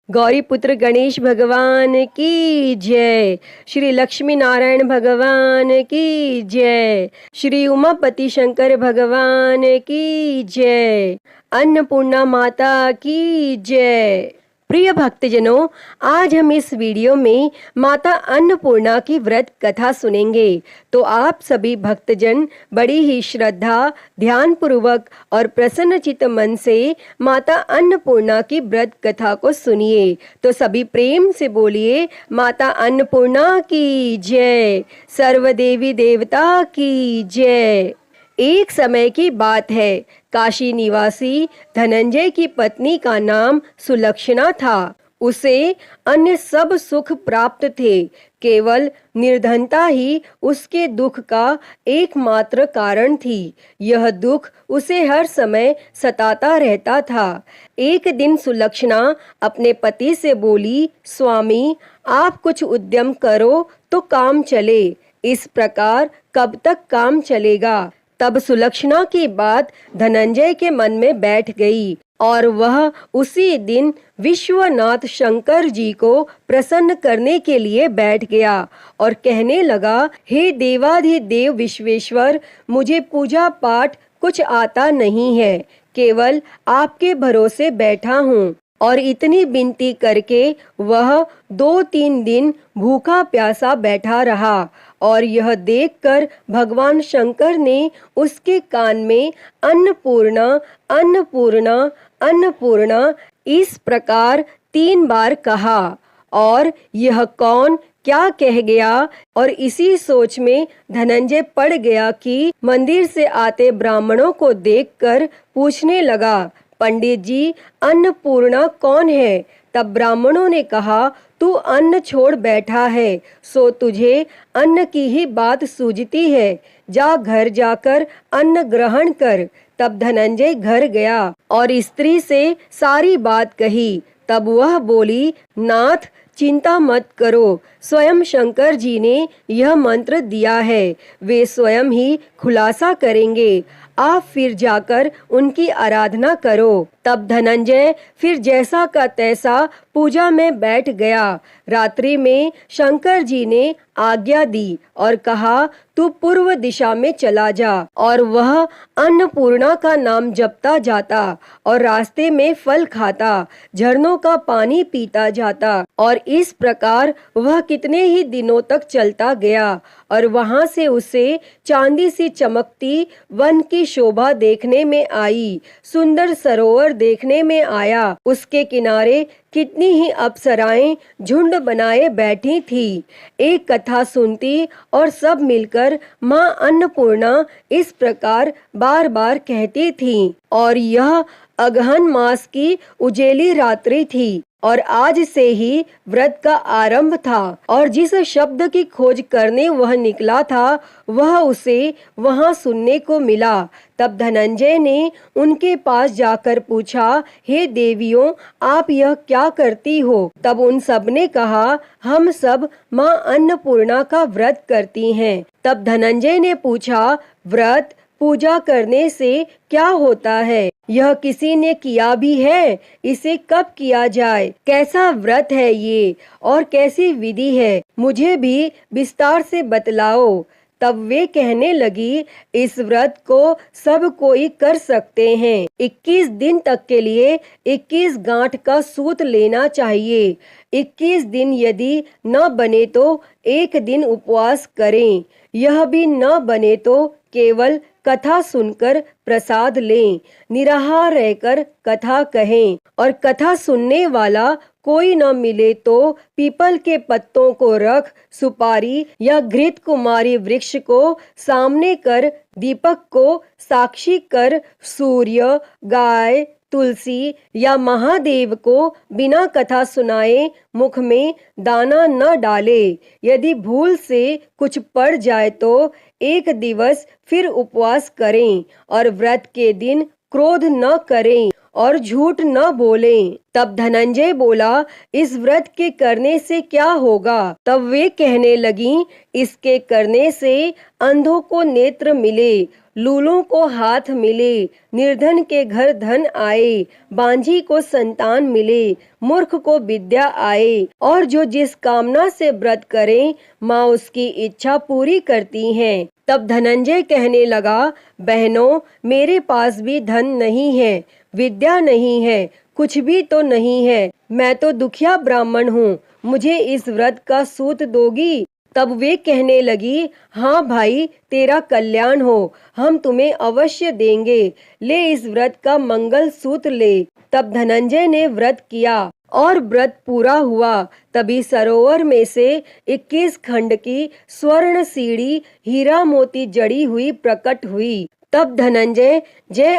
गौरी पुत्र गणेश भगवान की जय। श्री लक्ष्मी नारायण भगवान की जय। श्री उमापति शंकर भगवान की जय। अन्नपूर्णा माता की जय। प्रिय भक्तजनों, आज हम इस वीडियो में माता अन्नपूर्णा की व्रत कथा सुनेंगे। तो आप सभी भक्तजन बड़ी ही श्रद्धा, ध्यान पूर्वक और प्रसन्नचित्त मन से माता अन्नपूर्णा की व्रत कथा को सुनिए। तो सभी प्रेम से बोलिए, माता अन्नपूर्णा की जय, सर्व देवी देवता की जय। एक समय की बात है, काशी निवासी धनंजय की पत्नी का नाम सुलक्षणा था। उसे अन्य सब सुख प्राप्त थे, केवल निर्धनता ही उसके दुख का एकमात्र कारण थी। यह दुख उसे हर समय सताता रहता था। एक दिन सुलक्षणा अपने पति से बोली, स्वामी, आप कुछ उद्यम करो तो काम चले। इस प्रकार कब तक काम चलेगा? तब सुलक्षणा की बात धनंजय के मन में बैठ गई और वह उसी दिन विश्वनाथ शंकर जी को प्रसन्न करने के लिए बैठ गया और कहने लगा, हे देवाधिदेव विश्वेश्वर, मुझे पूजा पाठ कुछ आता नहीं है, केवल आपके भरोसे बैठा हूँ। और इतनी विनती करके वह 2-3 दिन भूखा प्यासा बैठा रहा और यह देखकर भगवान शंकर ने उसके कान में अन्नपूर्णा अन्नपूर्णा अन्नपूर्णा इस प्रकार 3 बार कहा। और यह कौन क्या कह गया? और इसी सोच में धनंजय पड़ गया कि मंदिर से आते ब्राह्मणों को देखकर पूछने लगा, पंडित जी, अन्नपूर्णा कौन है? तब ब्राह्मणों ने कहा, तू अन्न छोड़ बैठा है, सो तुझे अन्न की ही बात सूझती है। जा घर जाकर अन्न ग्रहण कर। तब धनंजय घर गया और स्त्री से सारी बात कही। तब वह बोली, नाथ, चिंता मत करो, स्वयं शंकर जी ने यह मंत्र दिया है, वे स्वयं ही खुलासा करेंगे। आप फिर जाकर उनकी आराधना करो। तब धनंजय फिर जैसा का तैसा पूजा में बैठ गया। रात्रि में शंकर जी ने आज्ञा दी और कहा, तू पूर्व दिशा में चला जा। और वह अन्नपूर्णा का नाम जपता जाता और रास्ते में फल खाता, झरनों का पानी पीता जाता। और इस प्रकार वह कितने ही दिनों तक चलता गया और वहां से उसे चांदी सी चमकती वन की शोभा देखने में आई, सुंदर सरोवर देखने में आया। उसके किनारे कितनी ही अप्सराएं झुंड बनाए बैठी थी, एक कथा सुनती और सब मिलकर माँ अन्नपूर्णा इस प्रकार बार बार कहती थी। और यह अगहन मास की उजेली रात्रि थी और आज से ही व्रत का आरंभ था। और जिस शब्द की खोज करने वह निकला था, वह उसे वहां सुनने को मिला। तब धनंजय ने उनके पास जाकर पूछा, हे देवियों, आप यह क्या करती हो? तब उन सब ने कहा, हम सब माँ अन्नपूर्णा का व्रत करती हैं। तब धनंजय ने पूछा, व्रत पूजा करने से क्या होता है? यह किसी ने किया भी है? इसे कब किया जाए? कैसा व्रत है ये और कैसी विधि है? मुझे भी विस्तार से बतलाओ। तब वे कहने लगी, इस व्रत को सब कोई कर सकते हैं। 21 दिन तक के लिए 21 गांठ का सूत लेना चाहिए। 21 दिन यदि न बने तो एक दिन उपवास करें। यह भी न बने तो केवल कथा सुनकर प्रसाद लें, निराहार रहकर कथा कहें। और कथा सुनने वाला कोई न मिले तो पीपल के पत्तों को रख, सुपारी या घृत कुमारी वृक्ष को सामने कर, दीपक को साक्षी कर, सूर्य, गाय, तुलसी या महादेव को बिना कथा सुनाए मुख में दाना न डाले। यदि भूल से कुछ पड़ जाए तो एक दिवस फिर उपवास करें और व्रत के दिन क्रोध न करें और झूठ न बोलें। तब धनंजय बोला, इस व्रत के करने से क्या होगा? तब वे कहने लगीं, इसके करने से अंधों को नेत्र मिले, लूलों को हाथ मिले, निर्धन के घर धन आए, बांझी को संतान मिले, मूर्ख को विद्या आए, और जो जिस कामना से व्रत करें माँ उसकी इच्छा पूरी करती हैं। तब धनंजय कहने लगा, बहनों, मेरे पास भी धन नहीं है, विद्या नहीं है, कुछ भी तो नहीं है, मैं तो दुखिया ब्राह्मण हूँ, मुझे इस व्रत का सूत दोगी? तब वे कहने लगी, हाँ भाई, तेरा कल्याण हो, हम तुम्हें अवश्य देंगे, ले इस व्रत का मंगल सूत्र ले। तब धनंजय ने व्रत किया और व्रत पूरा हुआ। तभी सरोवर में से 21 खंड की स्वर्ण सीढ़ी हीरा मोती जड़ी हुई प्रकट हुई। तब धनंजय जय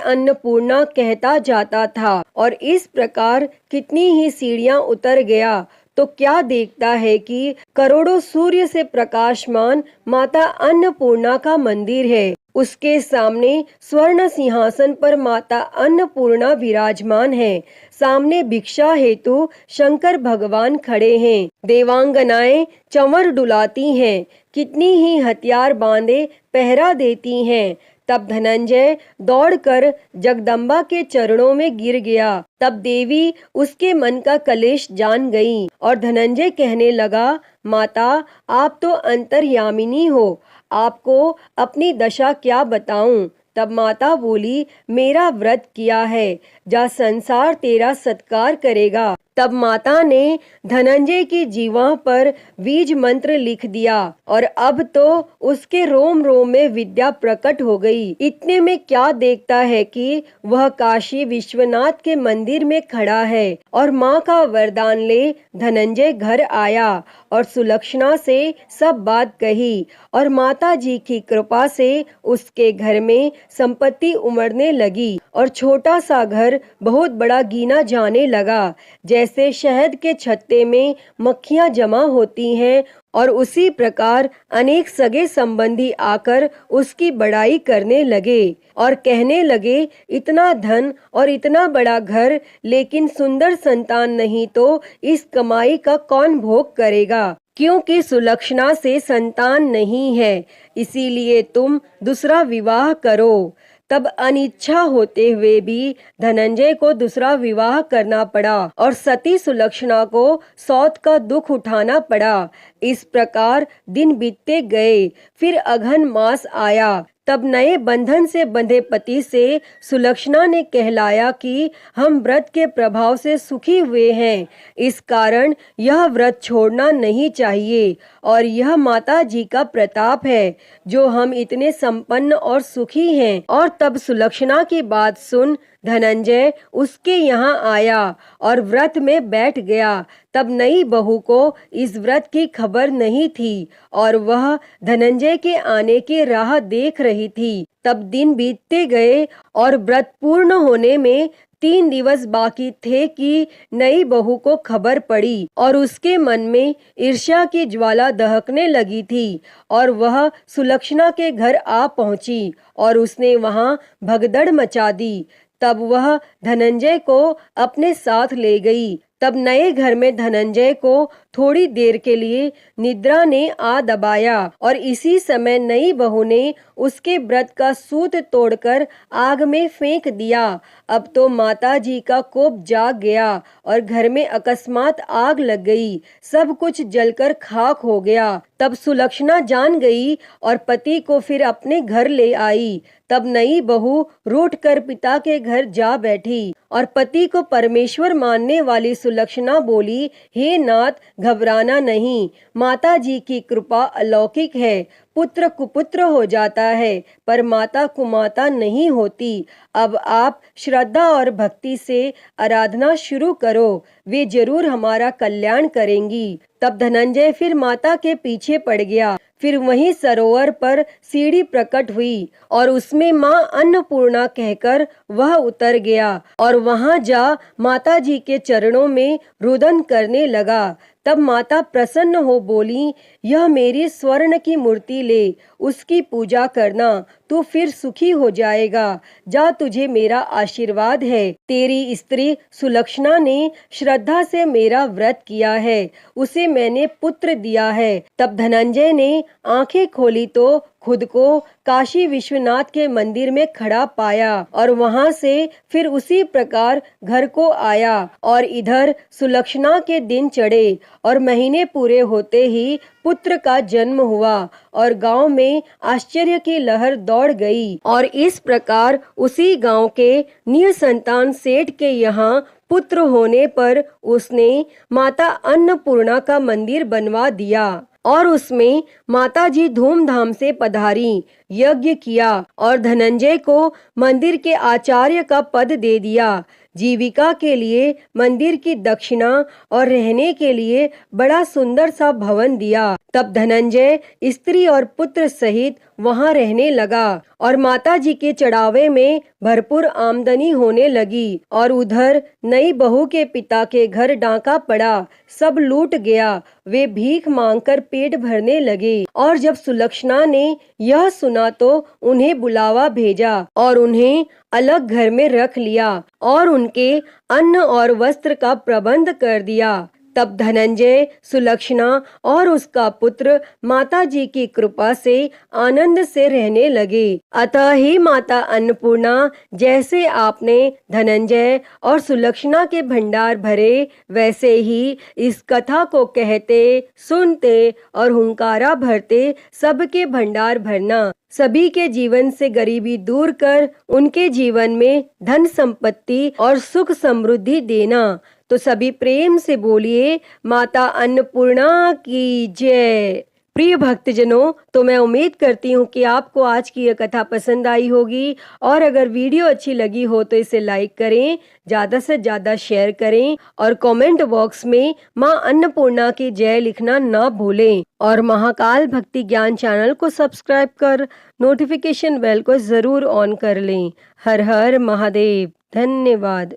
अन्नपूर्णा कहता जाता था और इस प्रकार कितनी ही सीढ़ियां उतर गया तो क्या देखता है कि करोड़ों सूर्य से प्रकाशमान माता अन्नपूर्णा का मंदिर है। उसके सामने स्वर्ण सिंहासन पर माता अन्नपूर्णा विराजमान है। सामने भिक्षा हेतु शंकर भगवान खड़े हैं। देवांगनाएं चंवर डुलाती हैं, कितनी ही हथियार बांधे पहरा देती हैं। तब धनंजय दौड़कर जगदम्बा के चरणों में गिर गया। तब देवी उसके मन का कलेश जान गई और धनंजय कहने लगा, माता, आप तो अंतर्यामिनी हो, आपको अपनी दशा क्या बताऊं? तब माता बोली, मेरा व्रत किया है, जा संसार तेरा सत्कार करेगा। तब माता ने धनंजय की जीवा पर बीज मंत्र लिख दिया और अब तो उसके रोम रोम में विद्या प्रकट हो गई। इतने में क्या देखता है कि वह काशी विश्वनाथ के मंदिर में खड़ा है और माँ का वरदान ले धनंजय घर आया और सुलक्षणा से सब बात कही और माता जी की कृपा से उसके घर में संपत्ति उमड़ने लगी और छोटा सा घर बहुत बड़ा गिना जाने लगा। जैसे शहद के छत्ते में मक्खियां जमा होती हैं और उसी प्रकार अनेक सगे संबंधी आकर उसकी बड़ाई करने लगे और कहने लगे, इतना धन और इतना बड़ा घर, लेकिन सुंदर संतान नहीं तो इस कमाई का कौन भोग करेगा? क्योंकि सुलक्षणा से संतान नहीं है, इसीलिए तुम दूसरा विवाह करो। तब अनिच्छा होते हुए भी धनंजय को दूसरा विवाह करना पड़ा और सती सुलक्षणा को सौत का दुख उठाना पड़ा। इस प्रकार दिन बीतते गए। फिर अघन मास आया। तब नए बंधन से बंधे पति से सुलक्षणा ने कहलाया कि हम व्रत के प्रभाव से सुखी हुए हैं, इस कारण यह व्रत छोड़ना नहीं चाहिए और यह माता जी का प्रताप है जो हम इतने संपन्न और सुखी हैं। और तब सुलक्षणा की बात सुन धनंजय उसके यहाँ आया और व्रत में बैठ गया। तब नई बहू को इस व्रत की खबर नहीं थी और वह धनंजय के आने की राह देख रही थी। तब दिन बीतते गए और व्रत पूर्ण होने में 3 दिवस बाकी थे कि नई बहू को खबर पड़ी और उसके मन में ईर्ष्या की ज्वाला दहकने लगी थी और वह सुलक्षणा के घर आ पहुंची और उसने वहां भगदड़ मचा दी। तब वह धनंजय को अपने साथ ले गई। तब नए घर में धनंजय को थोड़ी देर के लिए निद्रा ने आ दबाया और इसी समय नई बहू ने उसके व्रत का सूत तोड़कर आग में फेंक दिया। अब तो माता जी का कोप जाग गया और घर में अकस्मात आग लग गई, सब कुछ जलकर खाक हो गया। तब सुलक्षणा जान गई और पति को फिर अपने घर ले आई। तब नई बहू रूठ कर पिता के घर जा बैठी और पति को परमेश्वर मानने वाली सुलक्षणा बोली, हे नाथ, घबराना नहीं, माता जी की कृपा अलौकिक है। पुत्र कुपुत्र हो जाता है पर माता कुमाता नहीं होती। अब आप श्रद्धा और भक्ति से आराधना शुरू करो, वे जरूर हमारा कल्याण करेंगी। तब धनंजय फिर माता के पीछे पड़ गया। फिर वहीं सरोवर पर सीढ़ी प्रकट हुई और उसमें माँ अन्नपूर्णा कहकर वह उतर गया और वहां जा माता जी के चरणों में रुदन करने लगा। तब माता प्रसन्न हो बोली, यह मेरी स्वर्ण की मूर्ति ले, उसकी पूजा करना, तू फिर सुखी हो जाएगा। जा, तुझे मेरा आशीर्वाद है। तेरी स्त्री सुलक्षणा ने श्रद्धा से मेरा व्रत किया है, उसे मैंने पुत्र दिया है। तब धनंजय ने आंखें खोली तो खुद को काशी विश्वनाथ के मंदिर में खड़ा पाया और वहां से फिर उसी प्रकार घर को आया। और इधर सुलक्षणा के दिन चढ़े और महीने पूरे होते ही पुत्र का जन्म हुआ और गांव में आश्चर्य की लहर दौड़ गई। और इस प्रकार उसी गांव के निसंतान सेठ के यहाँ पुत्र होने पर उसने माता अन्नपूर्णा का मंदिर बनवा दिया और उसमें माताजी धूमधाम से पधारी, यज्ञ किया और धनंजय को मंदिर के आचार्य का पद दे दिया। जीविका के लिए मंदिर की दक्षिणा और रहने के लिए बड़ा सुंदर सा भवन दिया। तब धनंजय स्त्री और पुत्र सहित वहां रहने लगा और माताजी के चढ़ावे में भरपूर आमदनी होने लगी। और उधर नई बहू के पिता के घर डाका पड़ा, सब लूट गया। वे भीख मांगकर पेट भरने लगे। और जब सुलक्षणा ने यह सुना तो उन्हें बुलावा भेजा और उन्हें अलग घर में रख लिया और उनके अन्न और वस्त्र का प्रबंध कर दिया। तब धनंजय, सुलक्षणा और उसका पुत्र माताजी की कृपा से आनंद से रहने लगे। अतः ही माता अन्नपूर्णा, जैसे आपने धनंजय और सुलक्षणा के भंडार भरे, वैसे ही इस कथा को कहते, सुनते और हुंकारा भरते सबके भंडार भरना। सभी के जीवन से गरीबी दूर कर उनके जीवन में धन संपत्ति और सुख समृद्धि देना। तो सभी प्रेम से बोलिए, माता अन्नपूर्णा की जय। प्रिय भक्तजनों, तो मैं उम्मीद करती हूँ कि आपको आज की यह कथा पसंद आई होगी और अगर वीडियो अच्छी लगी हो तो इसे लाइक करें, ज़्यादा से ज़्यादा शेयर करें और कमेंट बॉक्स में माँ अन्नपूर्णा की जय लिखना ना भूलें। और महाकाल भक्ति ज्ञान चैनल को सब्सक्राइब कर नोटिफिकेशन बेल को ज़रूर ऑन कर लें। हर हर महादेव। धन्यवाद।